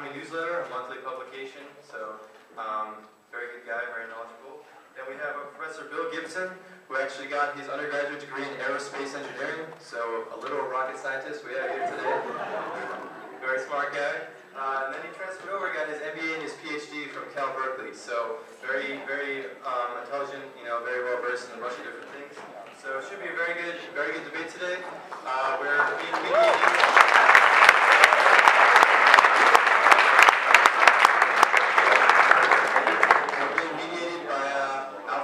Economy newsletter, a monthly publication. So, very good guy, very knowledgeable. Then we have Professor Bill Gibson, who actually got his undergraduate degree in aerospace engineering. So, a literal rocket scientist we have here today. Very smart guy. And then he transferred over, got his MBA and his PhD from Cal Berkeley. So, very intelligent, very well versed in a bunch of different things. So, it should be a very good debate today. We're being mediated.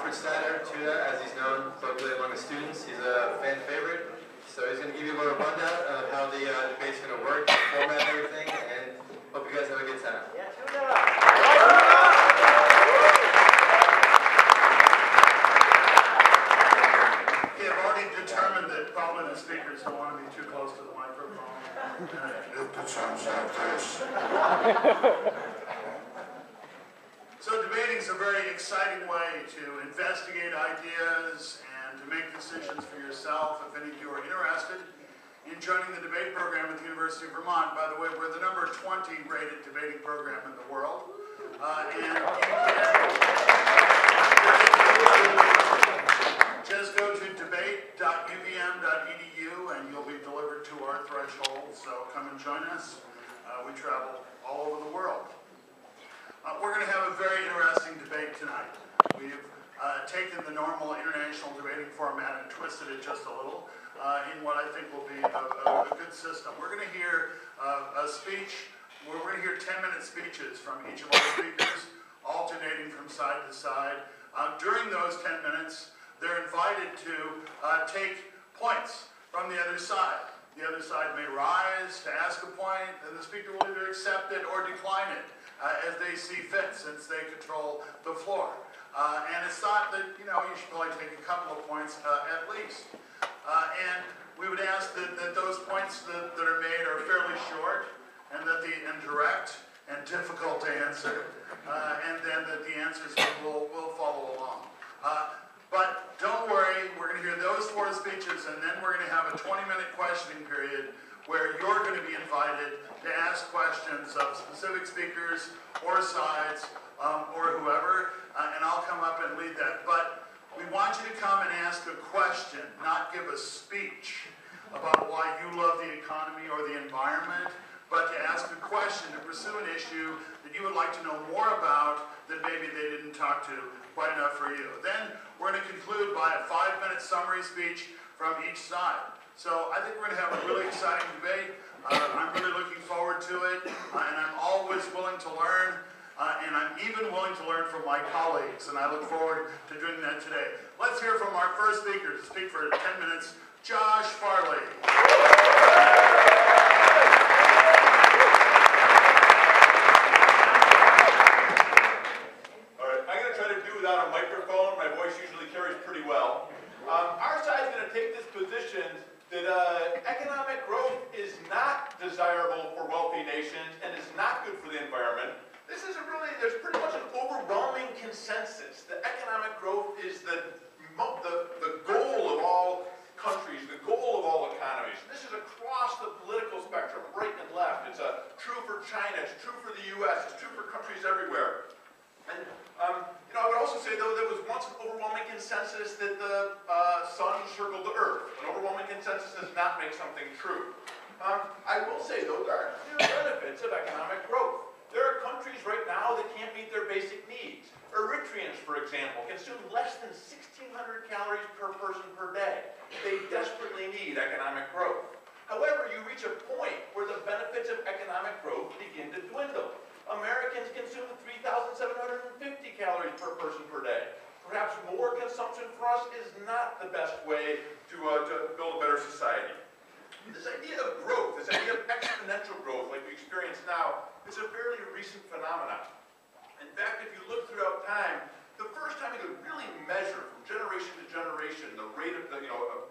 Snider, Tuna, as he's known locally among the students. He's a fan favorite. So he's going to give you a little rundown of how the debate's going to work, the format and everything, and hope you guys have a good time. Yeah, Tuna! Okay, I've already determined that probably the speakers don't want to be too close to the microphone. It sounds like this. So debating is a very exciting way to investigate ideas and to make decisions for yourself. If any of you are interested in joining the debate program at the University of Vermont, by the way, we're the number 20 rated debating program in the world. And just go to debate.uvm.edu and you'll be delivered to our threshold. So come and join us. We travel all over the world. We're going to have a very interesting debate tonight. We've taken the normal international debating format and twisted it just a little in what I think will be a good system. We're going to hear a speech, we're going to hear 10-minute speeches from each of our speakers, alternating from side to side. During those 10 minutes, they're invited to take points from the other side. The other side may rise to ask a point, and the speaker will either accept it or decline it as they see fit, since they control the floor. And it's thought that, you should probably take a couple of points at least. And we would ask that those points that are made are fairly short, and direct and difficult to answer, and then that the answers will follow along. But don't worry, we're going to hear those 4 speeches, and then we're going to have a 20-minute questioning period where you're going to be invited to ask questions of specific speakers or sides or whoever, and I'll come up and lead that. But we want you to come and ask a question, not give a speech about why you love the economy or the environment, but to ask a question, to pursue an issue that you would like to know more about that maybe they didn't talk to quite enough for you. Then we're going to conclude by a 5-minute summary speech from each side. So I think we're going to have a really exciting debate. I'm really looking forward to it, and I'm always willing to learn, and I'm even willing to learn from my colleagues, and I look forward to doing that today. Let's hear from our first speaker to speak for 10 minutes, Josh Farley. All right, I'm going to try to do without a microphone. My voice usually carries pretty well. Our side is going to take this position that economic growth is not desirable for wealthy nations and is not good for the environment. There's pretty much an overwhelming consensus that economic growth is the goal of all countries, the goal of all economies. This is across the political spectrum, right and left. It's true for China, it's true for the US, it's true for countries everywhere. And I would also say, though, there was once an overwhelming consensus that the sun circled the earth. An overwhelming consensus does not make something true. I will say, though, there are clear benefits of economic growth. There are countries right now that can't meet their basic needs. Eritreans, for example, consume less than 1,600 calories per person per day. They desperately need economic growth. However, you reach a point where the benefits of economic growth begin to dwindle. Americans consume 3,750 calories per person per day. Perhaps more consumption for us is not the best way to build a better society. This idea of growth, this idea of exponential growth like we experience now, is a fairly recent phenomenon. In fact, if you look throughout time, the first time you could really measure from generation to generation the rate of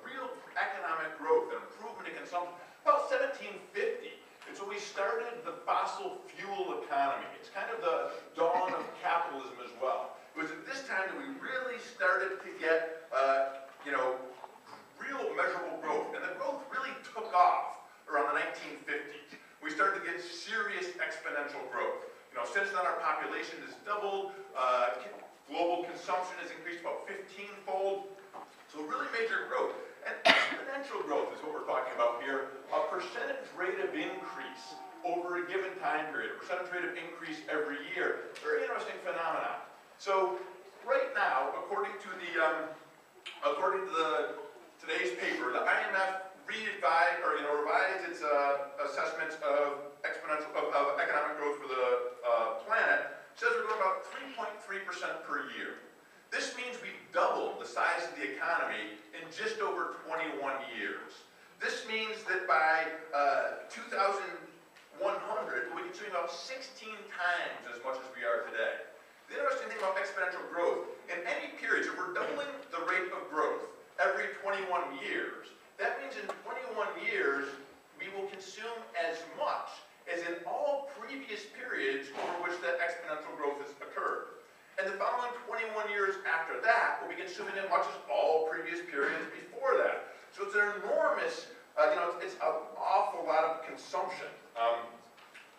real economic growth and improvement in consumption, about 1750. It's when we started the fossil fuel economy. It's kind of the dawn of capitalism as well. It was at this time that we really started to get, real measurable growth. And the growth really took off around the 1950s. We started to get serious exponential exponential growth. You know, since then our population has doubled, global consumption has increased about 15-fold, so really major growth. And exponential growth is what we're talking about here, a percentage rate of increase over a given time period, a percentage rate of increase every year. Very interesting phenomenon. So right now, according to today's paper, the IMF revised its assessments of economic growth for the planet. Says we're going about 3.3% per year. This means we've doubled the size of the economy in just over 21 years. This means that by 2100, we'll be consuming about 16 times as much as we are today. The interesting thing about exponential growth, in any period, so we're doubling the rate of growth every 21 years. That means in 21 years, we will consume as much as in all previous periods over which that exponential growth has occurred. And the following 21 years after that, we'll be consuming as much as all previous periods before that. So it's an enormous, it's an awful lot of consumption.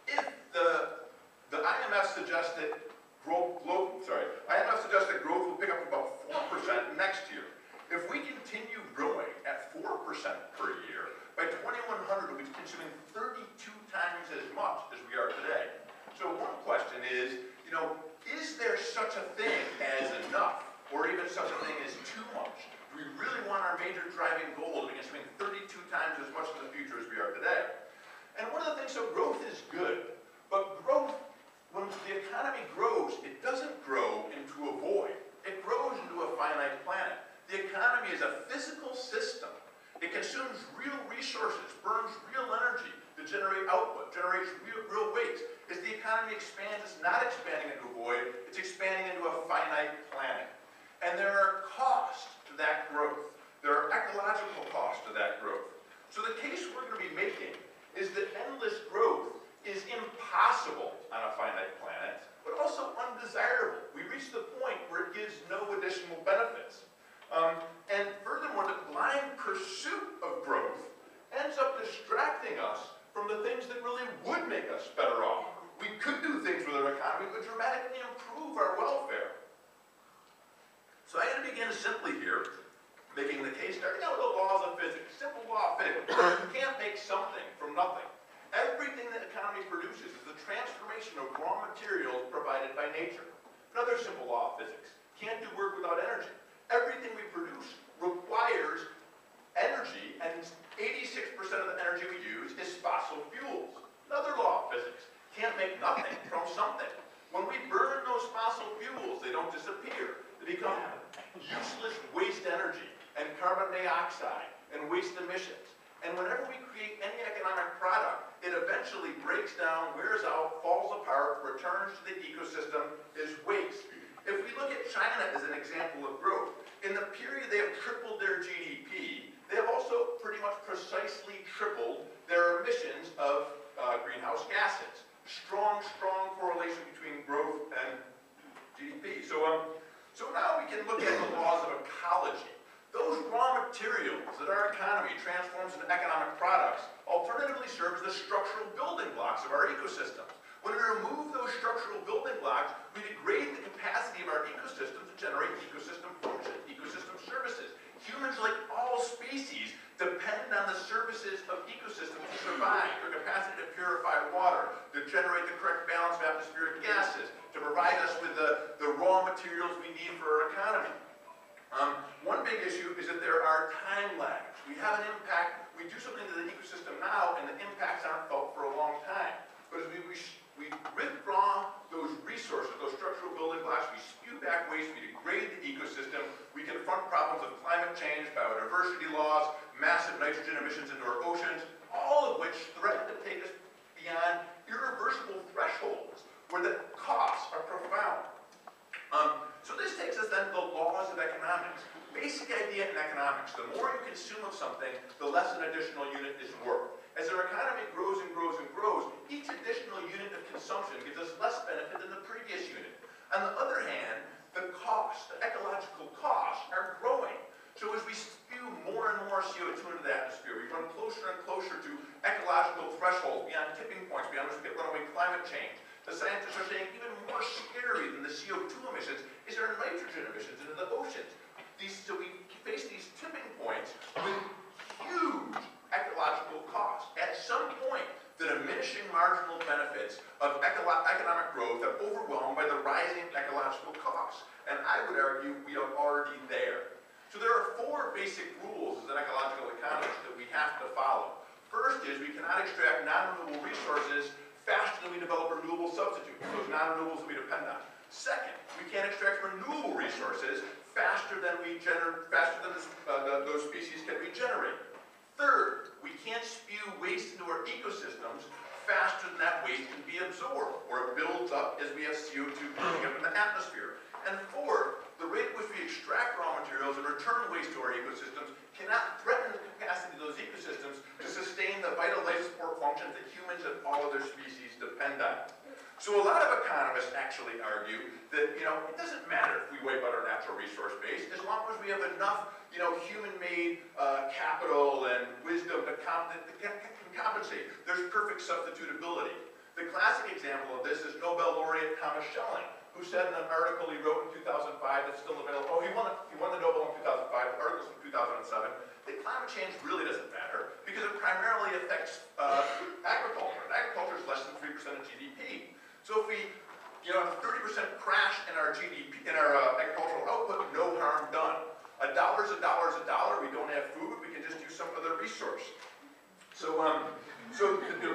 If the IMF suggests that growth will pick up about 4% next year. If we continue growing at 4% per year, by 2100 we'll be consuming 32 times as much as we are today. So one question is, is there such a thing as enough, or even such a thing as too much? Do we really want our major driving goal to be consuming 32 times as much in the future as we are today? And one of the things, so growth is good, but growth, when the economy grows, it doesn't grow into a void. It grows into a finite planet. The economy is a physical system. It consumes real resources, burns real energy to generate output, generates real waste. As the economy expands, it's not expanding into a void, it's expanding into a finite planet. And there are costs to that growth. There are ecological costs to that growth. So the case we're going to be making is that endless growth is impossible on a finite planet, but also undesirable. We reach the point where it gives no additional benefits. And furthermore, the blind pursuit of growth ends up distracting us from the things that really would make us better off. We could do things with our economy that would dramatically improve our welfare. So I'm going to begin simply here, making the case, starting out with the laws of physics. Simple law of physics. You can't make something from nothing. Everything that economy produces is the transformation of raw materials provided by nature. Another simple law of physics. Can't do work without energy. Everything we produce requires energy, and 86% of the energy we use is fossil fuels. Another law of physics. Can't make nothing from something. When we burn those fossil fuels, they don't disappear. They become useless waste energy and carbon dioxide and waste emissions. And whenever we create any economic product, it eventually breaks down, wears out, falls apart, returns to the ecosystem as waste. If we look at China as an example of growth, in the period they have tripled their GDP, they have also pretty much precisely tripled their emissions of greenhouse gases. Strong correlation between growth and GDP. So now we can look at the laws of ecology. Those raw materials that our economy transforms into economic products alternatively serve as the structural building blocks of our ecosystems. When we remove those structural building blocks, we degrade the capacity of our ecosystem to generate ecosystem function, ecosystem services. Humans, like all species, depend on the services of ecosystems to survive, their capacity to purify water, to generate the correct balance of atmospheric gases, to provide us with the raw materials we need for our economy. One big issue is that there are time lags. We have an impact, we do something to the ecosystem now, and the impacts aren't felt for a long time. But as we withdraw those resources, those structural building blocks, we spew back waste, we degrade the ecosystem, we confront problems of climate change, biodiversity loss, massive nitrogen emissions into our oceans, all of which threaten to take us beyond irreversible thresholds where the costs are profound. So this takes us then to the laws of economics. Basic idea in economics, the more you consume of something, the less an additional unit is worth. As our economy grows and grows and grows, each additional unit of consumption gives us less benefit than the previous unit. On the other hand, the costs, the ecological costs, are growing. So as we spew more and more CO2 into the atmosphere, we run closer and closer to ecological thresholds, beyond tipping points, beyond which we get runaway climate climate change. The scientists are saying even more scary than the CO2 emissions is our nitrogen emissions into the oceans. So we face these tipping points with huge ecological costs. At some point, the diminishing marginal benefits of economic growth are overwhelmed by the rising ecological costs. And I would argue we are already there. So there are 4 basic rules as an ecological economist that we have to follow. First is we cannot extract non-renewable resources faster than we develop renewable substitutes, those non-renewables that we depend on. Second, we can't extract renewable resources faster than those species can regenerate. Third, we can't spew waste into our ecosystems faster than that waste can be absorbed, or it builds up as we have CO2 building up in the atmosphere. And fourth, the rate at which we extract raw materials and return waste to our ecosystems cannot threaten the capacity of those ecosystems to sustain the vital life support functions that humans and all other species depend on. So a lot of economists actually argue that, it doesn't matter if we wipe out our natural resource base, as long as we have enough, human-made capital and wisdom that can compensate. There's perfect substitutability. The classic example of this is Nobel laureate Thomas Schelling, who said in an article he wrote in 2005 that's still available. Oh, he won the Nobel in 2005, the article's from 2007. That climate change really doesn't matter because it primarily affects agriculture. And agriculture is less than 3% of GDP. So if we have a 30% crash in our GDP, in our agricultural output, no harm done. A dollar's a dollar's a dollar. We don't have food. We can just use some other resource. So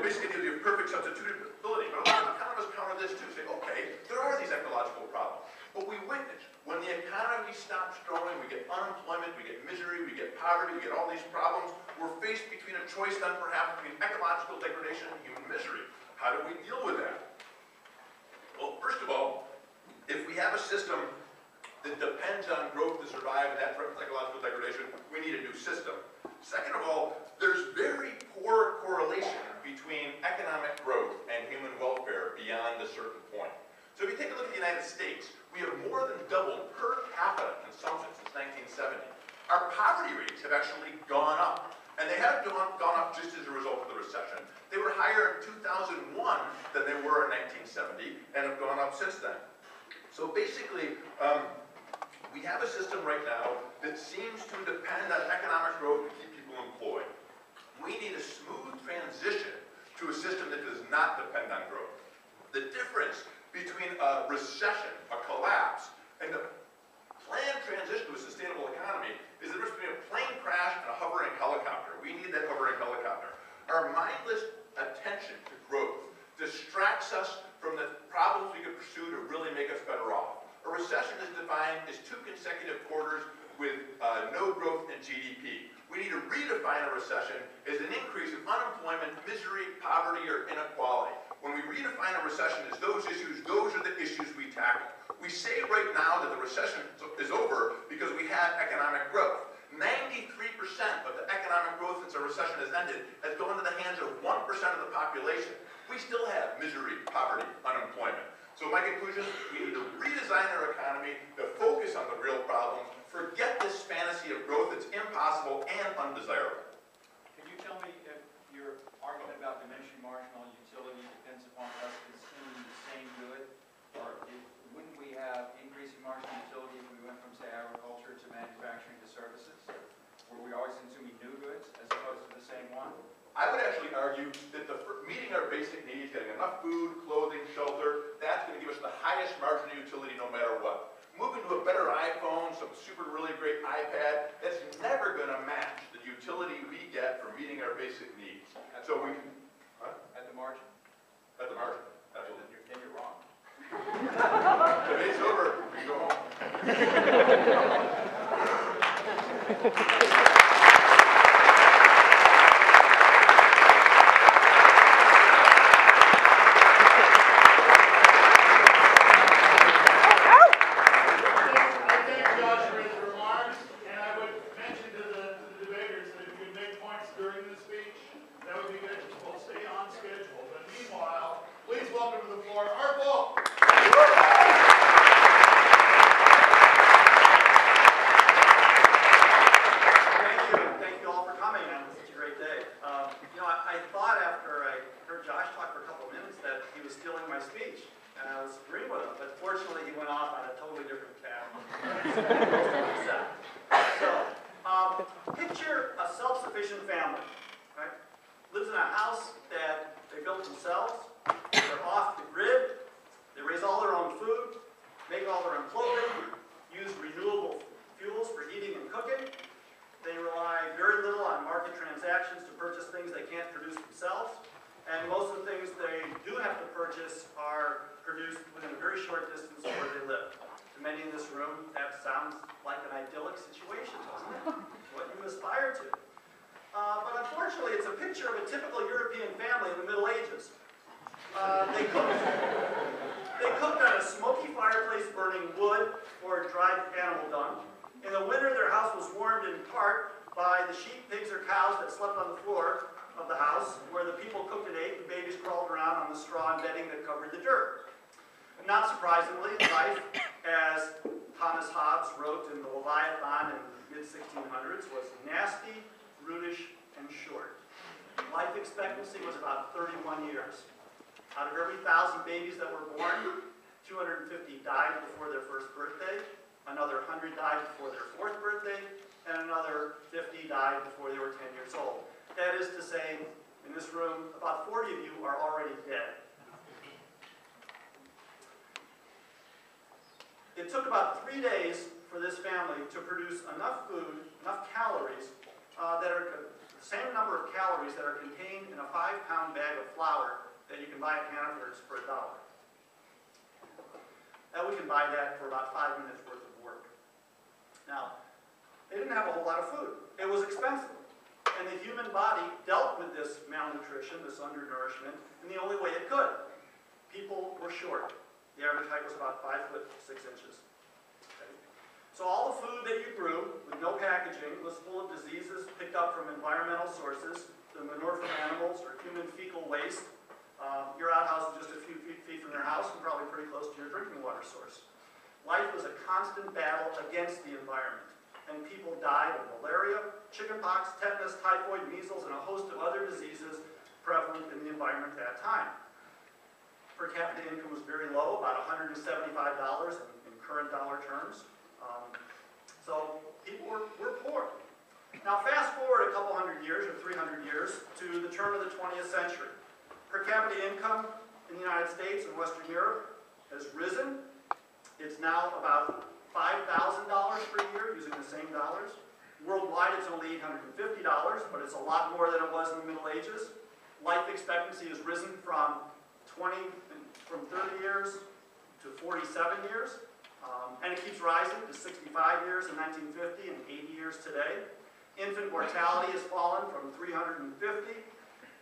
basically you have perfect substitutability. But a lot of economists counter this too. Say, okay, there are these ecological problems. But we witness when the economy stops growing, we get unemployment, we get misery, we get poverty, we get all these problems. We're faced between a choice then perhaps between ecological degradation and human misery. How do we deal with that? Well, first of all, if we have a system that depends on growth to survive and that threatens ecological degradation, we need a new system. Second of all, there's very poor correlation between economic growth and human welfare beyond a certain point. So if you take a look at the United States, we have more than doubled per capita consumption since 1970. Our poverty rates have actually gone up. And they haven't gone up just as a result of the recession. They were higher in 2001 than they were in 1970 and have gone up since then. So basically, we have a system right now that seems to depend on economic growth to keep people employed. We need a smooth transition to a system that does not depend on growth. The difference between a recession, a collapse, and the planned transition to a sustainable economy is the difference between a plane crash and a hovering helicopter. We need that hovering helicopter. Our mindless attention to growth distracts us from the problems we could pursue to really make us better off. A recession is defined as 2 consecutive quarters with no growth in GDP. We need to redefine a recession as an increase in unemployment, misery, poverty, or inequality. When we redefine a recession as those are the issues we tackle. We say right now that the recession is over because we had economic growth. 93% of the economic growth since a recession has ended has gone into the hands of 1% of the population. We still have misery, poverty, unemployment. So my conclusion, we need to redesign our economy to focus on the real problems, forget this fantasy of growth that's impossible and undesirable. Can you tell me if your argument about diminishing marginal utility depends upon us consuming the same good, or wouldn't we have increasing marginal utility if we went from, say, agriculture to manufacturing to services? Were we always consuming new goods as opposed to the same one? I would actually argue that meeting our basic needs, getting enough food, clothing, shelter, that's going to give us the highest marginal utility no matter what. Moving to a better iPhone, some super really great iPad, that's never going to match the utility we get from meeting our basic needs. So we can... Huh? At the margin? At the margin. Absolutely. Then you're wrong. Debate's over. We can go home. That would be good. We'll stay on schedule. But meanwhile, please welcome to the floor speech, and I was agreeing with him, but fortunately he went off on a totally different path. So, picture a self-sufficient family, right? Lives in a house that they built themselves, they're off the grid, they raise all their own food, make all their own clothing, use renewable fuels for heating and cooking. They rely very little on market transactions to purchase things they can't produce themselves. And most of the things they do have to purchase are produced within a very short distance of where they live. To many in this room, that sounds like an idyllic situation, doesn't it? What you aspire to. But unfortunately, it's a picture of a typical European family in the Middle Ages. They cooked on a smoky fireplace burning wood or dried animal dung. In the winter, their house was warmed in part by the sheep, pigs, or cows that slept on the floor of the house, where the people cooked and ate, and babies crawled around on the straw and bedding that covered the dirt. And not surprisingly, life, as Thomas Hobbes wrote in the Leviathan in the mid-1600s, was nasty, brutish, and short. Life expectancy was about 31 years. Out of every 1,000 babies that were born, 250 died before their first birthday, another 100 died before their fourth birthday, and another 50 died before they were 10 years old. That is to say, in this room, about 40 of you are already dead. It took about 3 days for this family to produce enough food, enough calories, that are the same number of calories that are contained in a 5-pound bag of flour that you can buy at Hannaford's for $1. Now we can buy that for about 5 minutes worth of work. Now, they didn't have a whole lot of food. It was expensive. And the human body dealt with this malnutrition, this undernourishment, in the only way it could. People were short. The average height was about 5 foot 6 inches. Okay. So all the food that you grew, with no packaging, was full of diseases picked up from environmental sources, the manure from animals, or human fecal waste. Your outhouse is just a few feet from your house and probably pretty close to your drinking water source. Life was a constant battle against the environment, and people died of malaria, chickenpox, tetanus, typhoid, measles, and a host of other diseases prevalent in the environment at that time. Per capita income was very low, about $175 in current dollar terms. So people were poor. Now fast forward a couple hundred years, or 300 years, to the turn of the 20th century. Per capita income in the United States and Western Europe has risen. It's now about $5,000 per year, using the same dollars. Worldwide, it's only $850, but it's a lot more than it was in the Middle Ages. Life expectancy has risen from 30 years to 47 years, and it keeps rising to 65 years in 1950 and 80 years today. Infant mortality has fallen from 350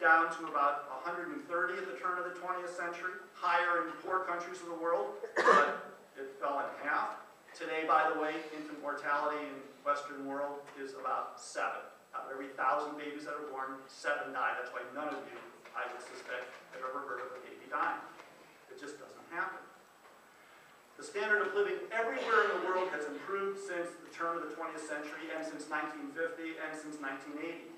down to about 130 at the turn of the 20th century, higher in poor countries of the world, but it fell in half. Today, by the way, infant mortality in the Western world is about 7. Out of every 1,000 babies that are born, 7 die. That's why none of you, I would suspect, have ever heard of a baby dying. It just doesn't happen. The standard of living everywhere in the world has improved since the turn of the 20th century, and since 1950, and since 1980.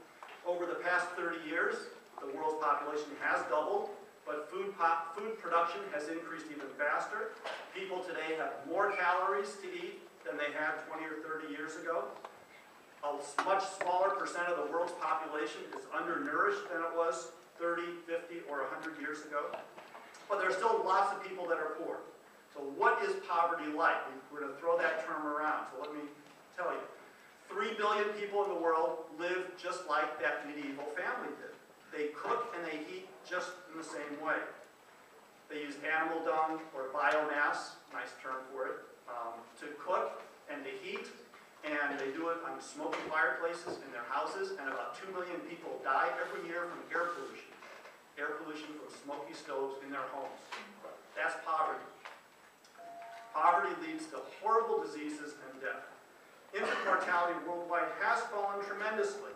Over the past 30 years, the world's population has doubled, but food production has increased even faster. People today have more calories to eat than they had 20 or 30 years ago. A much smaller percent of the world's population is undernourished than it was 30, 50, or 100 years ago. But there are still lots of people that are poor. So what is poverty like? We're going to throw that term around, so let me tell you. 3 billion people in the world live just like that medieval family did. They cook and they heat just in the same way. They use animal dung or biomass, nice term for it, to cook and to heat, and they do it on smoky fireplaces in their houses, and about 2 million people die every year from air pollution from smoky stoves in their homes. That's poverty. Poverty leads to horrible diseases and death. Infant mortality worldwide has fallen tremendously.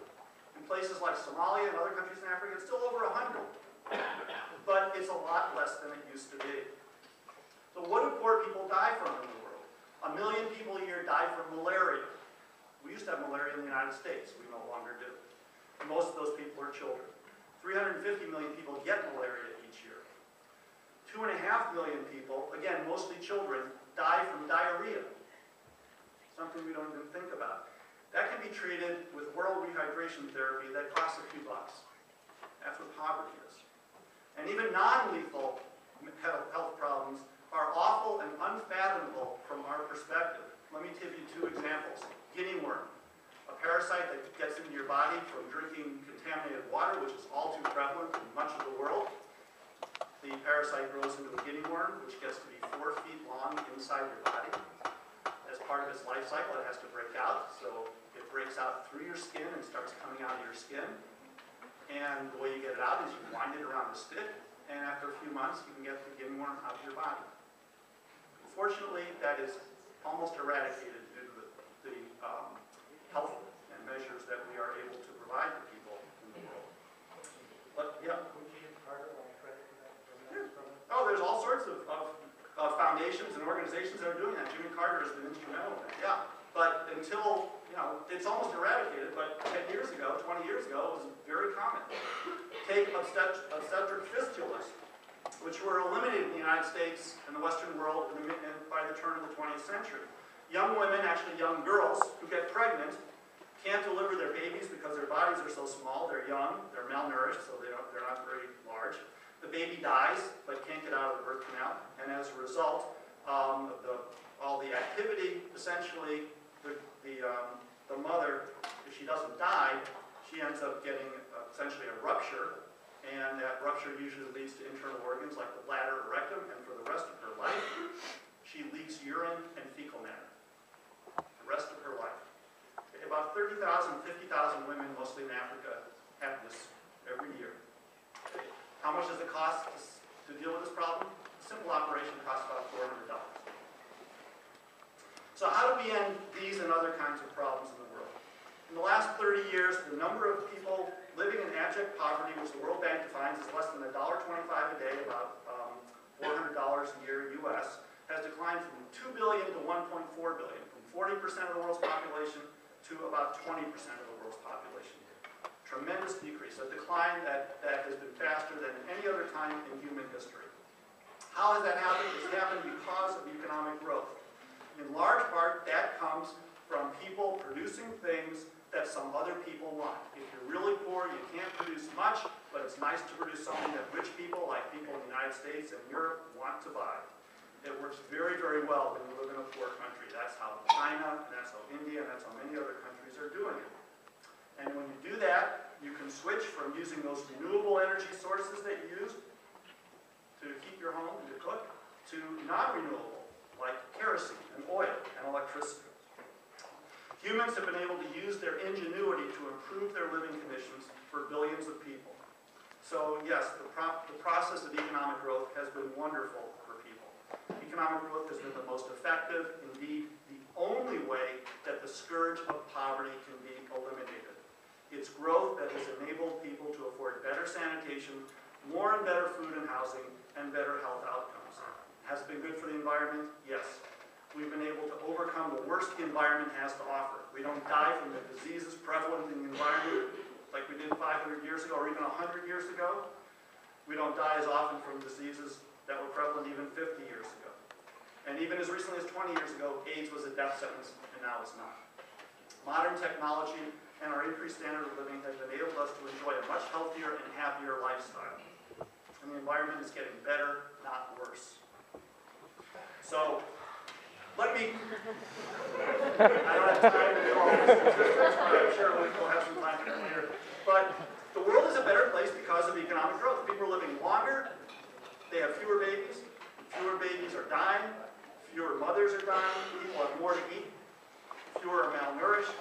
In places like Somalia and other countries in Africa, it's still over 100. But it's a lot less than it used to be. So what do poor people die from in the world? 1 million people a year die from malaria. We used to have malaria in the United States. We no longer do. Most of those people are children. 350 million people get malaria each year. 2 2.5 million people, again, mostly children, die from diarrhea. Something we don't even think about. That can be treated with oral rehydration therapy that costs a few bucks. That's what poverty is. And even non-lethal health problems are awful and unfathomable from our perspective. Let me give you 2 examples. Guinea worm, a parasite that gets into your body from drinking contaminated water, which is all too prevalent in much of the world. The parasite grows into a guinea worm, which gets to be 4 feet long inside your body. As part of its life cycle, it has to break out. So it breaks out through your skin and starts coming out of your skin. And the way you get it out is you wind it around a stick, and after a few months, you can get the guinea worm out of your body. Fortunately, that is almost eradicated due to the health and measures that we are able to provide to people in the world. But, yeah. Oh, there's all sorts of foundations and organizations that are doing that. Jimmy Carter has been instrumental in that, yeah. But until, it's almost eradicated, but 10 years ago, 20 years ago, it was very common. Take obstetric fistulas, which were eliminated in the United States and the Western world by the turn of the 20th century. Young women, actually young girls, who get pregnant, can't deliver their babies because their bodies are so small. They're young, they're malnourished, so they're not very large. The baby dies, but can't get out of the birth canal, and as a result of all the activity, essentially, the mother, if she doesn't die, she ends up getting essentially a rupture, and that rupture usually leads to internal organs like the bladder or rectum, and for the rest of her life, she leaks urine and fecal matter. The rest of her life. About 30,000, 50,000 women, mostly in Africa, have this every year. How much does it cost to deal with this problem? A simple operation costs about $400. So how do we end these and other kinds of problems in the world? In the last 30 years, the number of people living in abject poverty, which the World Bank defines as less than $1.25 a day, about $400 a year US, has declined from 2 billion to 1.4 billion, from 40% of the world's population to about 20% of the world's population. Tremendous decrease, a decline that has been faster than any other time in human history. How has that happened? It's happened because of economic growth. In large part, that comes from people producing things that some other people want. If you're really poor, you can't produce much, but it's nice to produce something that rich people, like people in the United States and Europe, want to buy. It works very, very well when you live in a poor country. That's how China, and that's how India, and that's how many other countries are doing it. And when you do that, you can switch from using those renewable energy sources that you use to heat your home and to cook, to non-renewable, like kerosene and oil and electricity. Humans have been able to use their ingenuity to improve their living conditions for billions of people. So yes, the process of economic growth has been wonderful for people. Economic growth has been the most effective, indeed the only way that the scourge of poverty can be eliminated. It's growth that has enabled people to afford better sanitation, more and better food and housing, and better health outcomes. Has it been good for the environment? Yes. We've been able to overcome the worst the environment has to offer. We don't die from the diseases prevalent in the environment like we did 500 years ago or even 100 years ago. We don't die as often from diseases that were prevalent even 50 years ago. And even as recently as 20 years ago, AIDS was a death sentence, and now it's not. Modern technology and our increased standard of living has enabled us to enjoy a much healthier and happier lifestyle. And the environment is getting better, not worse. So, let me, I don't have time to do all these statistics, but I'm sure we'll have some time for that later. But the world is a better place because of economic growth. People are living longer, they have fewer babies are dying, fewer mothers are dying, people have more to eat, fewer are malnourished,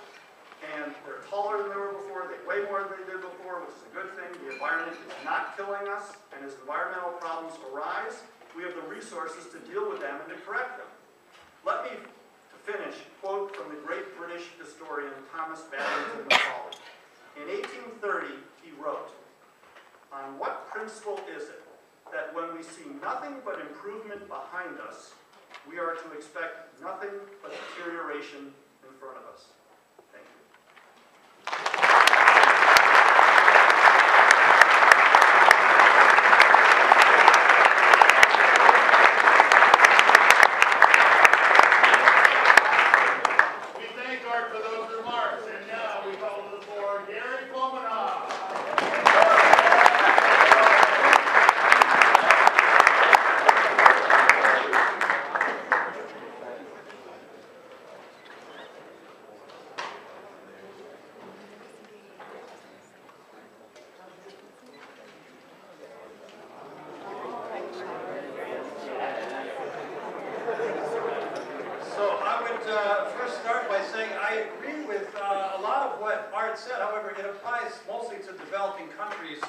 and they're taller than they were before, they weigh more than they did before, which is a good thing. The environment is not killing us, and as environmental problems arise, we have the resources to deal with them and to correct them. Let me, to finish, quote from the great British historian Thomas Babington Macaulay. In 1830, he wrote, "On what principle is it that when we see nothing but improvement behind us, we are to expect nothing but deterioration in front of us?" Thank you. first start by saying I agree with a lot of what Art said. However, it applies mostly to developing countries.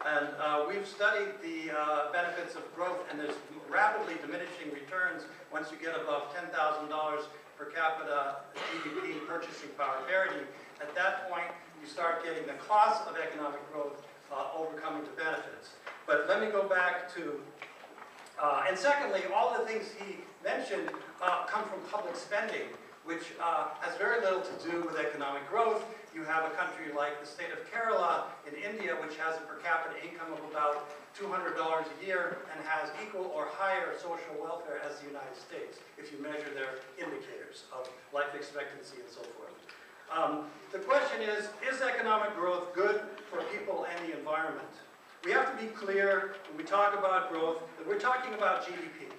And we've studied the benefits of growth, and there's rapidly diminishing returns once you get above $10,000 per capita GDP purchasing power parity. At that point, you start getting the cost of economic growth overcoming the benefits. But let me go back to, and secondly, all the things he mentioned come from public spending, which has very little to do with economic growth. You have a country like the state of Kerala in India, which has a per capita income of about $200 a year and has equal or higher social welfare as the United States, if you measure their indicators of life expectancy and so forth. The question is economic growth good for people and the environment? We have to be clear when we talk about growth that we're talking about GDP,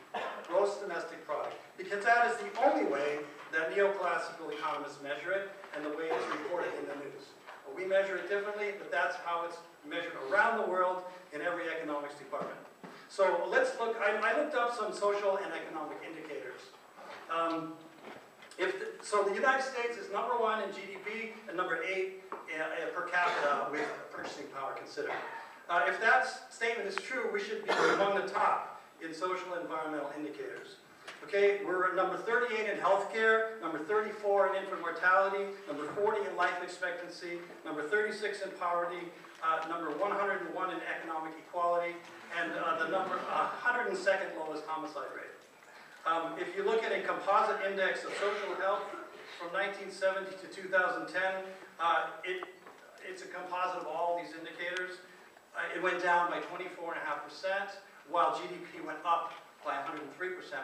gross domestic product, because that is the only way that neoclassical economists measure it and the way it's reported in the news. We measure it differently, but that's how it's measured around the world in every economics department. So let's look, I looked up some social and economic indicators. So the United States is number 1 in GDP and number 8 per capita with purchasing power considered. If that statement is true, we should be among the top in social and environmental indicators. Okay, we're number 38 in healthcare, number 34 in infant mortality, number 40 in life expectancy, number 36 in poverty, number 101 in economic equality, and the number 102nd lowest homicide rate. If you look at a composite index of social health from 1970 to 2010, it's a composite of all these indicators. It went down by 24.5%, while GDP went up by 103%,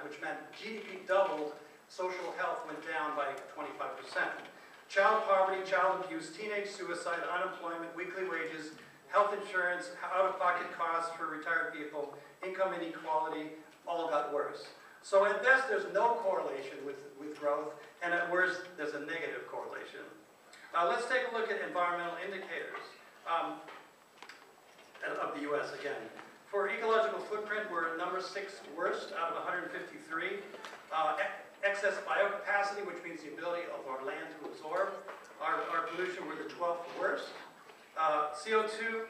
which meant GDP doubled, social health went down by 25%. Child poverty, child abuse, teenage suicide, unemployment, weekly wages, health insurance, out-of-pocket costs for retired people, income inequality, all got worse. So at best, there's no correlation with growth, and at worst, there's a negative correlation. Let's take a look at environmental indicators of the U.S. again. For ecological footprint, we're number 6 worst out of 153. Excess biocapacity, which means the ability of our land to absorb our pollution, we're the 12th worst. CO2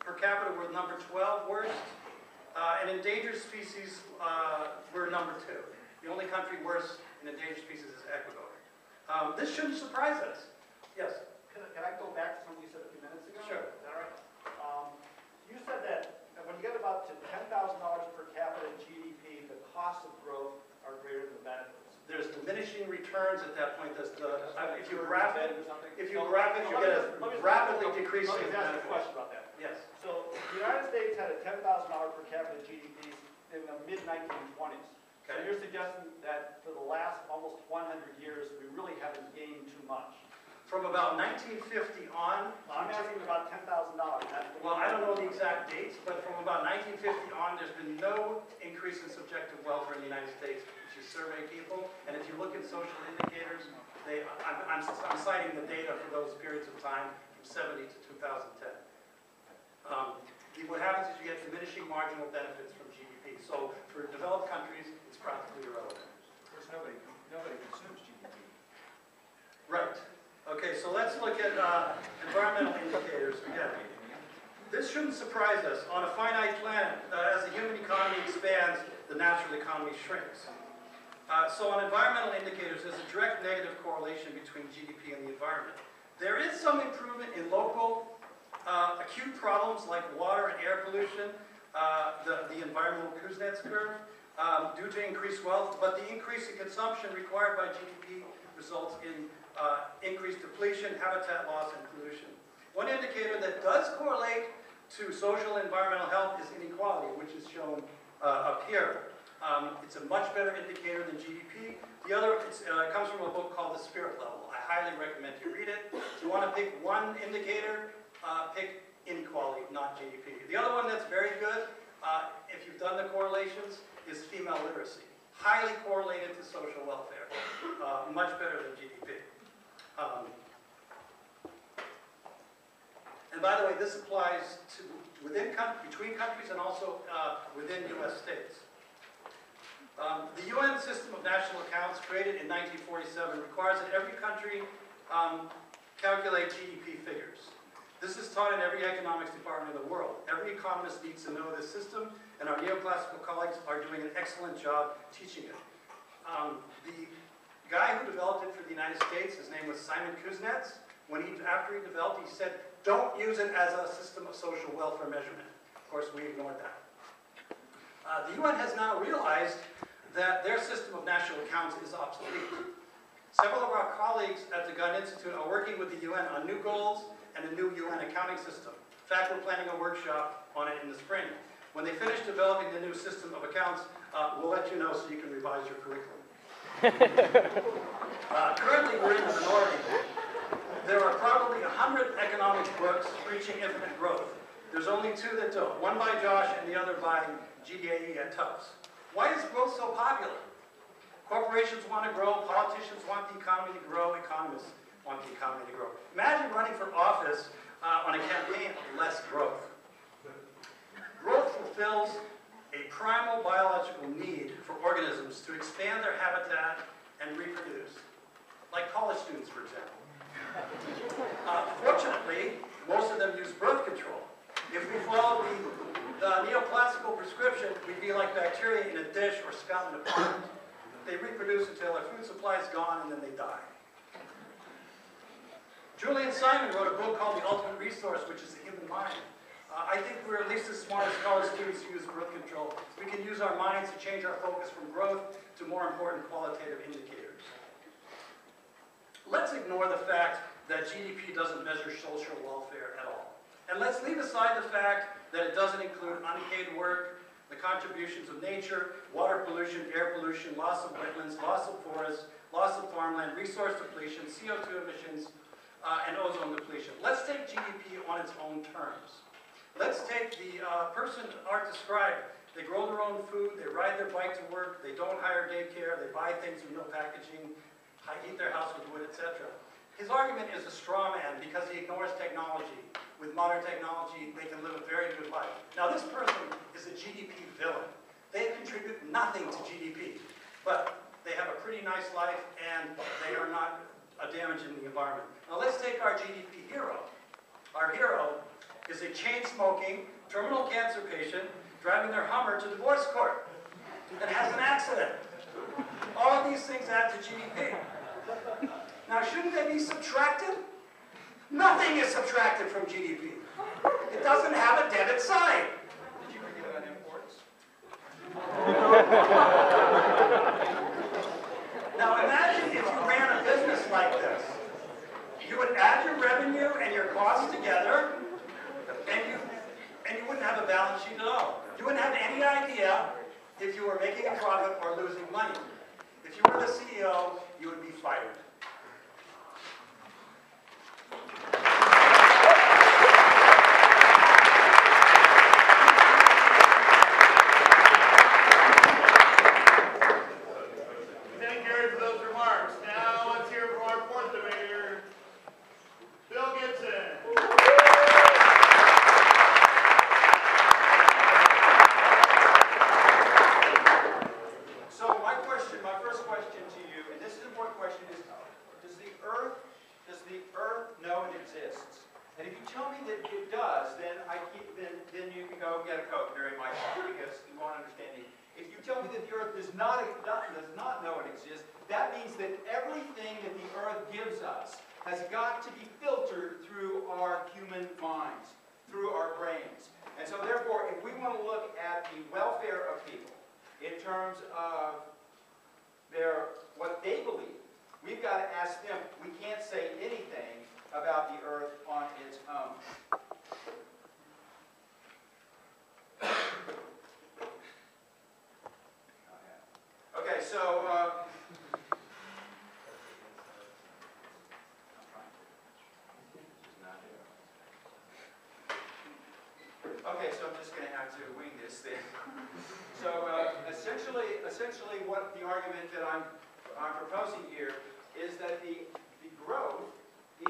per capita, we're number 12 worst. And endangered species, we're number 2. The only country worse in endangered species is Ecuador. This shouldn't surprise us. Yes? Can I go back to something you said a few minutes ago? Sure. Is that all right? You said that when you get about to $10,000 per capita GDP, the costs of growth are greater than the benefits. There's diminishing returns at that point. If you graph it, you get a rapidly decreasing Let me ask benefit. a question about that. Yes. So the United States had a $10,000 per capita GDP in the mid-1920s. So Okay. you're suggesting that for the last almost 100 years, we really haven't gained too much. From about 1950 on, I'm asking about $10,000. well, I don't know the exact dates, but from about 1950 on, there's been no increase in subjective welfare in the United States. If you survey people, and if you look at social indicators, I'm citing the data for those periods of time from 70 to 2010. What happens is you get diminishing marginal benefits from GDP. So for developed countries, it's practically irrelevant. Of course, nobody consumes GDP. Right. Okay, so let's look at environmental indicators again. This shouldn't surprise us. On a finite planet, as the human economy expands, the natural economy shrinks. So on environmental indicators, there's a direct negative correlation between GDP and the environment. There is some improvement in local acute problems like water and air pollution, the environmental Kuznets curve, due to increased wealth, but the increase in consumption required by GDP results in increased depletion, habitat loss, and pollution. One indicator that does correlate to social and environmental health is inequality, which is shown up here. It's a much better indicator than GDP. The other comes from a book called The Spirit Level. I highly recommend you read it. If you want to pick one indicator, pick inequality, not GDP. The other one that's very good, if you've done the correlations, is female literacy. Highly correlated to social welfare. Much better than GDP. And by the way, this applies to between countries and also within U.S. states. The UN system of national accounts, created in 1947, requires that every country calculate GDP figures. This is taught in every economics department in the world. Every economist needs to know this system, and our neoclassical colleagues are doing an excellent job teaching it. The guy who developed it for the United States, his name was Simon Kuznets. After he developed it, he said, don't use it as a system of social welfare measurement. Of course, we ignored that. The UN has now realized that their system of national accounts is obsolete. Several of our colleagues at the Gunn Institute are working with the UN on new goals and a new UN accounting system. In fact, we're planning a workshop on it in the spring. When they finish developing the new system of accounts, we'll let you know so you can revise your curriculum. Currently, we're in the minority. There are probably 100 economics books preaching infinite growth. There's only 2 that don't, one by Josh and the other by GAE at Tufts. Why is growth so popular? Corporations want to grow, politicians want the economy to grow, economists want the economy to grow. Imagine running for office on a campaign of less growth. Growth fulfills a primal biological need for organisms to expand their habitat and reproduce, like college students, for example. Fortunately, most of them use birth control. If we follow the neoclassical prescription, we'd be like bacteria in a dish or scum in a pond. They reproduce until their food supply is gone and then they die. Julian Simon wrote a book called The Ultimate Resource, which is the human mind. I think we're at least as smart as college students who use birth control. We can use our minds to change our focus from growth to more important qualitative indicators. Let's ignore the fact that GDP doesn't measure social welfare at all. And let's leave aside the fact that it doesn't include unpaid work, the contributions of nature, water pollution, air pollution, loss of wetlands, loss of forests, loss of farmland, resource depletion, CO2 emissions, and ozone depletion. Let's take GDP on its own terms. Let's take the person Art described. They grow their own food, they ride their bike to work, they don't hire daycare, they buy things with no packaging, heat their house with wood, etc. His argument is a straw man because he ignores technology. With modern technology, they can live a very good life. Now, this person is a GDP villain. They contribute nothing to GDP, but they have a pretty nice life and they are not damaging the environment. Now, let's take our GDP hero. Our hero is a chain-smoking, terminal cancer patient driving their Hummer to divorce court and has an accident. All of these things add to GDP. Now, shouldn't they be subtracted? Nothing is subtracted from GDP. It doesn't have a debit sign. Did you forget about imports? Now, imagine if you ran a business like this. You would add your revenue and your costs together, and you wouldn't have a balance sheet at all. You wouldn't have any idea if you were making a profit or losing money. If you were the CEO, you would be fired. Thank Gary for those remarks. Now let's hear from our fourth debater, Bill Gibson. So my first question to you, and this is an important question, is does the Earth know it exists? And if you tell me that it does, then you can go get a Coke during my talk because you won't understand me. If you tell me that the Earth does not know it exists, that means that everything that the Earth gives us has got to be filtered through our human minds, through our brains. And so therefore, if we want to look at the welfare of people in terms of what they believe, we've got to ask them. We can't say anything about the Earth on its own. Okay, so I'm just going to have to wing this thing. So essentially, what the argument that I'm proposing here is that the growth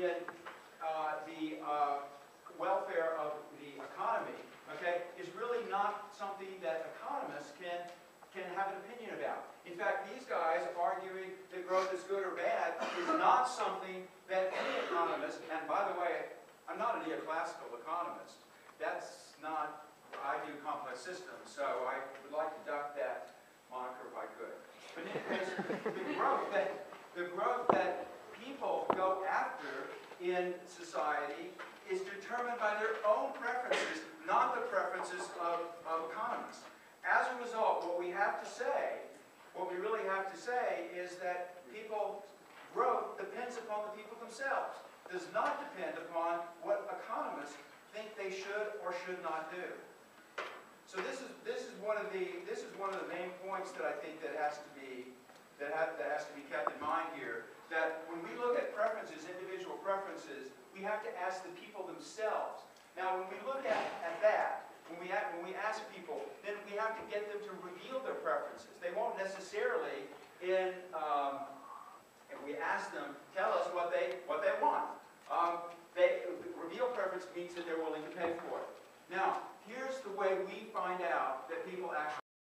in the welfare of the economy, okay, is really not something that economists can can have an opinion about. In fact, these guys arguing that growth is good or bad is not something that any economist, and by the way, I'm not a neoclassical economist. That's not, I do complex systems, so I would like to duck that moniker if I could. But in any case, the growth that people go after in society is determined by their own preferences, not the preferences of economists. As a result, what we have to say, what we really have to say is that people's growth depends upon the people themselves. Does not depend upon what economists think they should or should not do. So this is one of the main points that I think that has to be kept in mind here. That when we look at preferences, individual preferences, we have to ask the people themselves. Now, when we look at that, when we ask people, then we have to get them to reveal their preferences. They won't necessarily, if we ask them, tell us what they want. Reveal preference means that they're willing to pay for it. Now, here's the way we find out that people actually